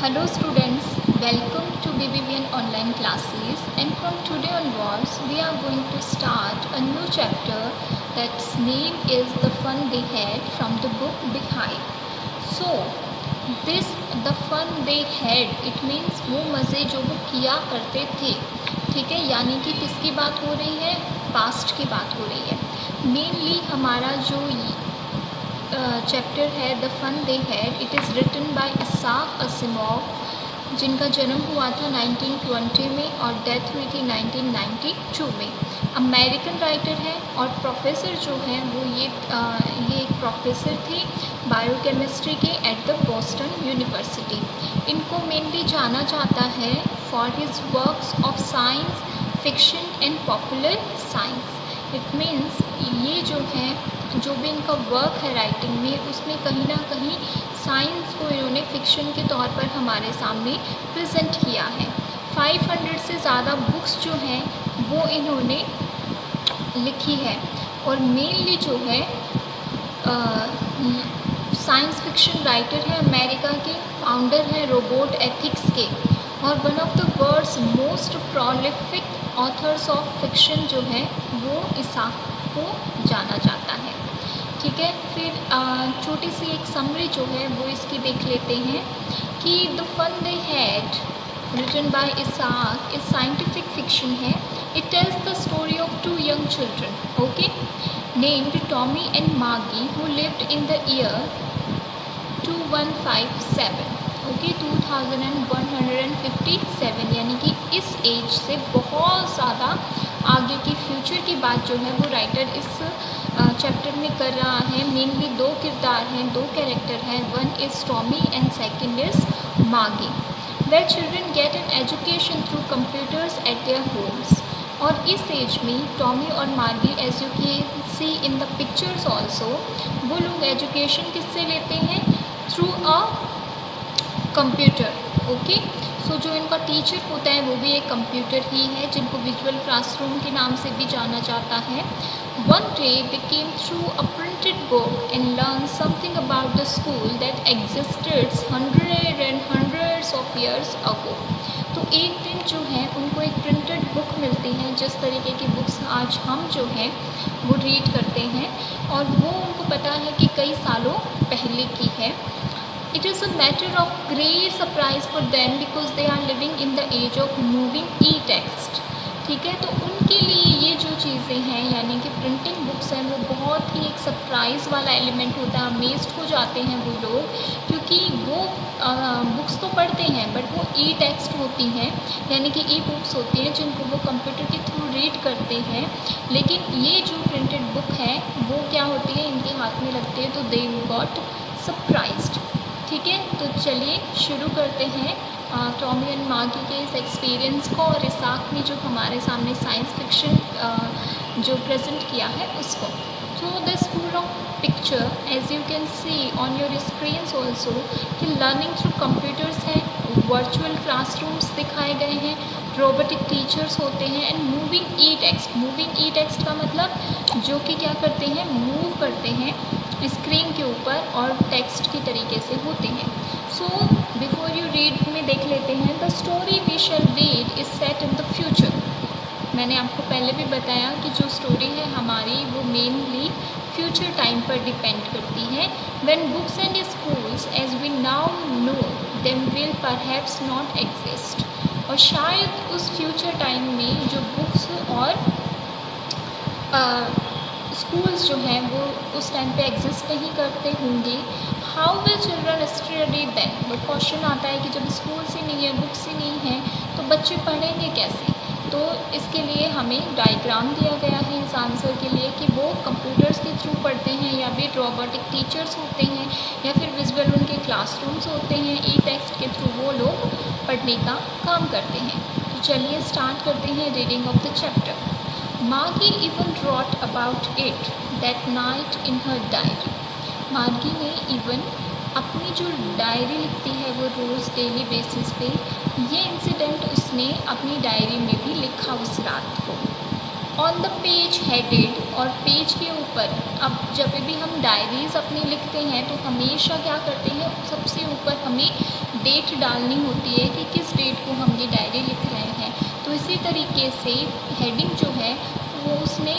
Hello students, welcome to BBVN online classes, and from today onwards we are going to start a new chapter that's name is The Fun They Had from the book Behind. So this the fun they had it means वो मज़े जो वो किया करते थे, ठीक है, यानी कि किसकी बात हो रही है, पास्ट की बात हो रही है। मेनली हमारा जो चैप्टर है the fun they had, it is written by Isaac Asimov, जिनका जन्म हुआ था 1920 में और डेथ हुई थी 1992 में। अमेरिकन राइटर है और प्रोफेसर जो हैं वो ये एक प्रोफेसर थे बायोकेमिस्ट्री के एट द बोस्टन यूनिवर्सिटी। इनको मेनली जाना जाता है for his works of science fiction and popular science. It means ये जो है जो भी इनका वर्क है राइटिंग में, उसमें कहीं ना कहीं साइंस को इन्होंने फिक्शन के तौर पर हमारे सामने प्रेजेंट किया है। 500 से ज़्यादा बुक्स जो हैं वो इन्होंने लिखी है और मेनली जो है साइंस फिक्शन राइटर है, अमेरिका के फाउंडर हैं रोबोट एथिक्स के, और one of the world's most prolific authors of fiction जो है वो इसाक को जाना जाता है। ठीक है, फिर छोटी सी एक समरी जो है वो इसकी देख लेते हैं कि the fun they had written by Isaac is scientific fiction है। It tells the story of two young children, okay, named Tommy and मागी, who lived in the year 2157, okay, 2157, यानी कि इस एज से बहुत ज़्यादा आगे की फ्यूचर की बात जो है वो राइटर इस चैप्टर में कर रहा है। मेनली दो किरदार हैं, दो कैरेक्टर हैं, one is Tommy and second is मागी। Where children get an education through computers at their homes, और इस एज में टॉमी और मागी, as you can see in the pictures also, वो लोग एजुकेशन किससे लेते हैं, through a computer, okay. So जो इनका टीचर होता है वो भी एक कंप्यूटर ही है, जिनको विजुअल क्लासरूम के नाम से भी जाना जाता है। One day they came through a printed book and learn something about the school that existed hundreds of years ago. तो एक दिन जो है उनको एक प्रिंटेड बुक मिलती है, जिस तरीके की बुक्स आज हम जो हैं वो रीड करते हैं, और वो उनको पता है कि कई सालों पहले की है। It is a matter of great surprise for them because they are living in the age of moving e-text, ठीक है। तो उनके लिए ये जो चीज़ें हैं यानी कि प्रिंटिंग बुक्स हैं वो बहुत ही एक सरप्राइज़ वाला एलिमेंट होता है। अमेज्ड हो जाते हैं वो लोग, क्योंकि वो बुक्स तो पढ़ते हैं बट वो ई टेक्स्ट होती हैं, यानी कि ई बुक्स होती हैं जिनको वो कंप्यूटर के थ्रू रीड करते हैं। लेकिन ये जो प्रिंटेड बुक है वो क्या होती है, इनके हाथ में लगती है, तो दे गॉट सरप्राइज्ड। ठीक है, तो चलिए शुरू करते हैं टॉमी एंड मागी के इस एक्सपीरियंस को, और इसाक ने जो हमारे सामने साइंस फिक्शन जो प्रेजेंट किया है उसको। तो the school of picture, as you can see on your screens also, कि लर्निंग थ्रू कंप्यूटर्स है, वर्चुअल क्लासरूम्स दिखाए गए हैं, रोबोटिक टीचर्स होते हैं, and moving e text. Moving e text का मतलब जो कि क्या करते हैं, मूव करते हैं स्क्रीन के ऊपर और टेक्स्ट की तरीके से होते हैं। सो बिफोर यू रीड में देख लेते हैं, the story we shall read is set in the future. मैंने आपको पहले भी बताया कि जो स्टोरी है हमारी वो मेनली फ्यूचर टाइम पर डिपेंड करती है। When books and schools as we now know them will perhaps not exist, और शायद उस फ्यूचर टाइम में जो बुक्स और स्कूल्स जो हैं वो उस टाइम पे एग्जिस्ट नहीं करते होंगे। How will children study then, वो क्वेश्चन आता है कि जब स्कूल्स ही नहीं है, बुक्स ही नहीं है, तो बच्चे पढ़ेंगे कैसे। तो इसके लिए हमें डायग्राम दिया गया है इस आंसर के लिए कि वो कंप्यूटर्स के थ्रू पढ़ते हैं, या फिर रोबोटिक टीचर्स होते हैं, या फिर विजुअल उनके क्लासरूम्स होते हैं, ई टेक्स्ट के थ्रू वो लोग पढ़ने का काम करते हैं। तो चलिए स्टार्ट करते हैं रीडिंग ऑफ द चैप्टर। मागी even wrote about it that night in her diary. मागी ने इवन अपनी जो डायरी लिखती है वो रोज़ डेली बेसिस पे, ये इंसिडेंट उसने अपनी डायरी में भी लिखा उस रात को। ऑन द पेज हेडेड, और पेज के ऊपर, अब जब भी हम डायरीज़ अपनी लिखते हैं तो हमेशा क्या करते हैं, सबसे ऊपर हमें डेट डालनी होती है कि किस डेट को हम ये डायरी लिख रहे हैं। तो इसी तरीके से हेडिंग जो है वो उसने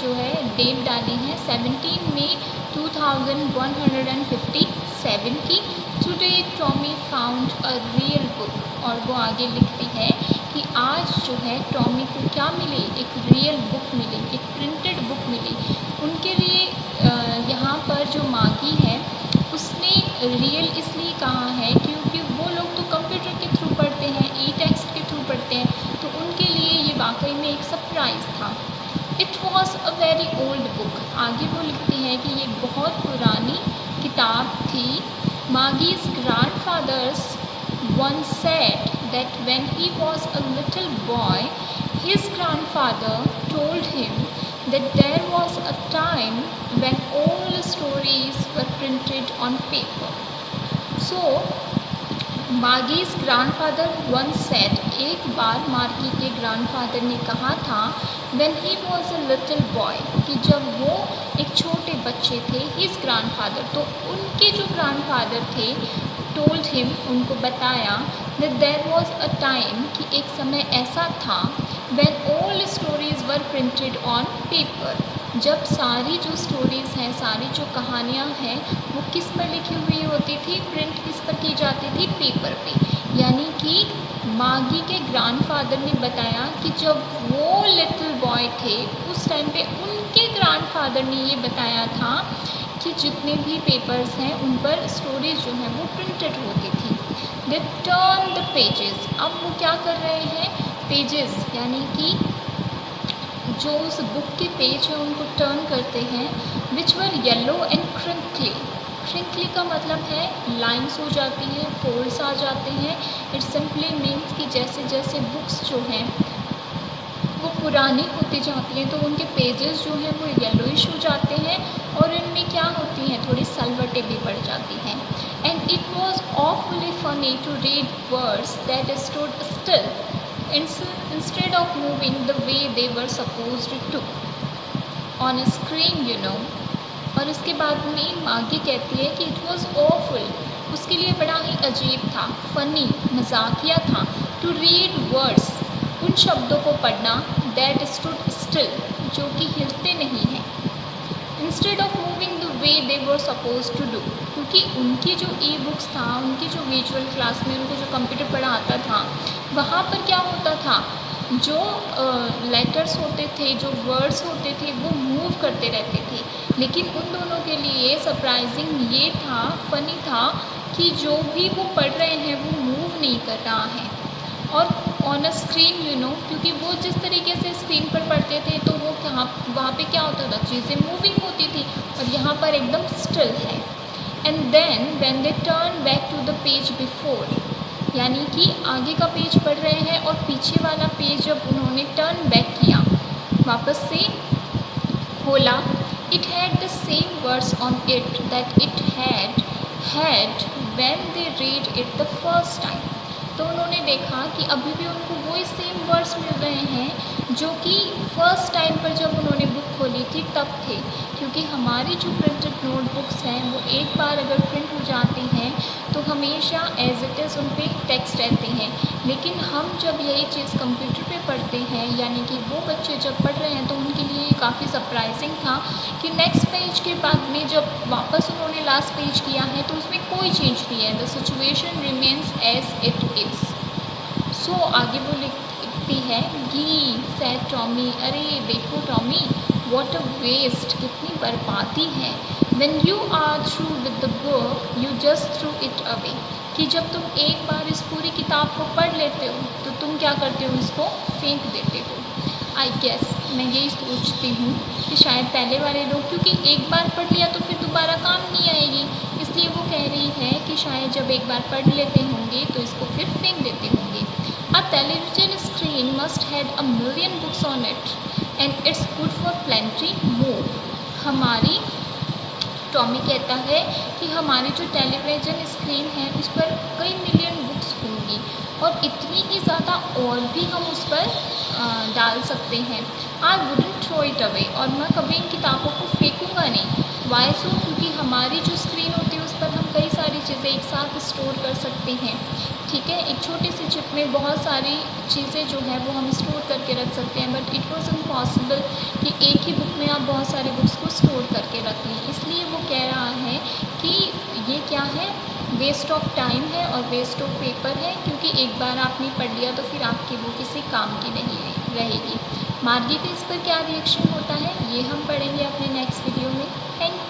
जो है डेट डाली है 17 मई 2157 की। Today Tommy found a real book, और वो आगे लिखती है कि आज जो है टॉमी को क्या मिली, एक रियल बुक मिली, एक प्रिंटेड बुक मिली। उनके लिए यहाँ पर जो मागी है उसने रियल इसलिए कहा है क्योंकि वो लोग तो कंप्यूटर के थ्रू पढ़ते हैं, ई टेक्स्ट के थ्रू पढ़ते हैं, तो उनके लिए ये वाकई में एक सरप्राइज़ था। It was a very old book, आगे वो लिखती है कि ये बहुत पुरानी किताब थी। मागीज grandfathers once said that when he was a little boy, his grandfather told him that there was a time when all stories were printed on paper. So, मागीज grandfather once said, एक बार मार्गी के ग्रैंडफादर ने कहा था when he was a little boy, कि जब वो एक छोटे बच्चे थे, his grandfather, तो उनके जो ग्रैंडफादर थे, told him, उनको बताया that there was a time, कि एक समय ऐसा था when all stories were printed on paper, जब सारी जो स्टोरीज़ हैं, सारी जो कहानियाँ हैं वो किस पर लिखी हुई होती थी, प्रिंट किस पर की जाती थी, पेपर पे। यानी कि मागी के ग्रैंडफादर ने बताया कि जब वो लिटिल बॉय थे उस टाइम पे उनके ग्रैंडफादर ने ये बताया था कि जितने भी पेपर्स हैं उन पर स्टोरीज जो हैं वो प्रिंटेड होती थी। दे टर्न द पेजेस, अब वो क्या कर रहे हैं, पेजेस यानी कि जो उस बुक के पेज हैं उनको टर्न करते हैं, विच वर येलो एंड क्रिंकली। क्रिंकली का मतलब है लाइंस हो जाती हैं, फोल्ड्स आ जाते हैं। इट सिंपली मीन्स कि जैसे जैसे बुक्स जो हैं वो पुरानी होती जाती हैं तो उनके पेजेस जो हैं वो येलोइश हो जाते हैं और इनमें क्या होती हैं, थोड़ी सलवटें भी बढ़ जाती हैं। And it was awfully funny to read words that stood still instead of moving the way they were supposed to on a screen, you know. और इसके बाद में मागी कहती है कि इट वॉज़ awful, उसके लिए बड़ा ही अजीब था, फ़नी मजाकिया था, टू रीड वर्ड्स, उन शब्दों को पढ़ना, दैट स्टूड स्टिल, जो कि हिलते नहीं हैं, instead of moving the way they were suppose to do, क्योंकि उनकी जो ई बुक्स था, उनकी जो विजुअल क्लास में उनको जो कंप्यूटर पढ़ाता था वहाँ पर क्या होता था, जो लेटर्स होते थे, जो वर्ड्स होते थे वो मूव करते रहते थे। लेकिन उन दोनों के लिए सरप्राइजिंग ये था, फ़नी था कि जो भी वो पढ़ रहे हैं वो मूव नहीं कर रहा है। और on a screen you know, क्योंकि वो जिस तरीके से स्क्रीन पर पढ़ते थे तो वो वहाँ पे क्या होता था, चीज़ें मूविंग होती थी, और यहाँ पर एकदम स्टिल है। And then when they turn back to the page before, यानी कि आगे का पेज पढ़ रहे हैं और पीछे वाला पेज जब उन्होंने टर्न बैक किया, वापस से खोला, it had the same words on it that it had when they read it the first time. तो उन्होंने देखा कि अभी भी उनको वही सेम वर्ड्स मिल रहे हैं जो कि फर्स्ट टाइम पर जब उन्होंने बुक खोली थी तब थे, क्योंकि हमारी जो प्रिंटेड नोटबुक्स हैं वो एक बार अगर प्रिंट हो जाती हैं तो हमेशा एज इट इज़ उन पर टेक्स्ट रहते हैं। लेकिन हम जब यही चीज़ कंप्यूटर पे पढ़ते हैं, यानी कि वो बच्चे जब पढ़ रहे हैं तो उनके लिए काफ़ी सरप्राइजिंग था कि नेक्स्ट पेज के बाद में जब वापस उन्होंने लास्ट पेज किया है तो उसमें कोई चेंज नहीं है, the situation remains as it is. So आगे वो लिखती है, गी सैड टॉमी, अरे देखो टॉमी, व्हाट अ वेस्ट, कितनी बर्बादी है। When you are through with the book you just throw it away, कि जब तुम एक बार इस पूरी किताब को पढ़ लेते हो तो तुम क्या करते हो, इसको फेंक देते हो। आई गेस मैं यही सोचती हूँ कि शायद पहले वाले लोग, क्योंकि एक बार पढ़ लिया तो फिर दोबारा काम नहीं आएगी, इसलिए वो कह रही है कि शायद जब एक बार पढ़ लेते होंगे तो इसको फिर फेंक देते होंगे। A television screen must had a million books on it and it's good for plenty more. हमारी टॉमी कहता है कि हमारी जो टेलीविज़न स्क्रीन है उस पर कई मिलियन बुक्स होंगी और इतनी ही ज़्यादा और भी हम उस पर डाल सकते हैं। I wouldn't throw it away, और मैं कभी इन किताबों को फेंकूँगा नहीं। वाई सो, क्योंकि हमारी जो स्क्रीन होती है उस पर हम कई सारी चीज़ें एक साथ स्टोर कर सकते हैं। ठीक है, एक छोटी सी चिप में बहुत सारी चीज़ें जो है वो हम स्टोर करके रख सकते हैं, बट इट वॉज इम्पॉसिबल कि एक ही बुक में आप बहुत सारे बुक्स को स्टोर करके रख लें। इसलिए वो कह रहा है कि ये क्या है, वेस्ट ऑफ टाइम है और वेस्ट ऑफ पेपर है, क्योंकि एक बार आपने पढ़ लिया तो फिर आपकी वो किसी काम की नहीं रहेगी। मार्गी का इस पर क्या रिएक्शन होता है ये हम पढ़ेंगे अपने नेक्स्ट वीडियो में। थैंक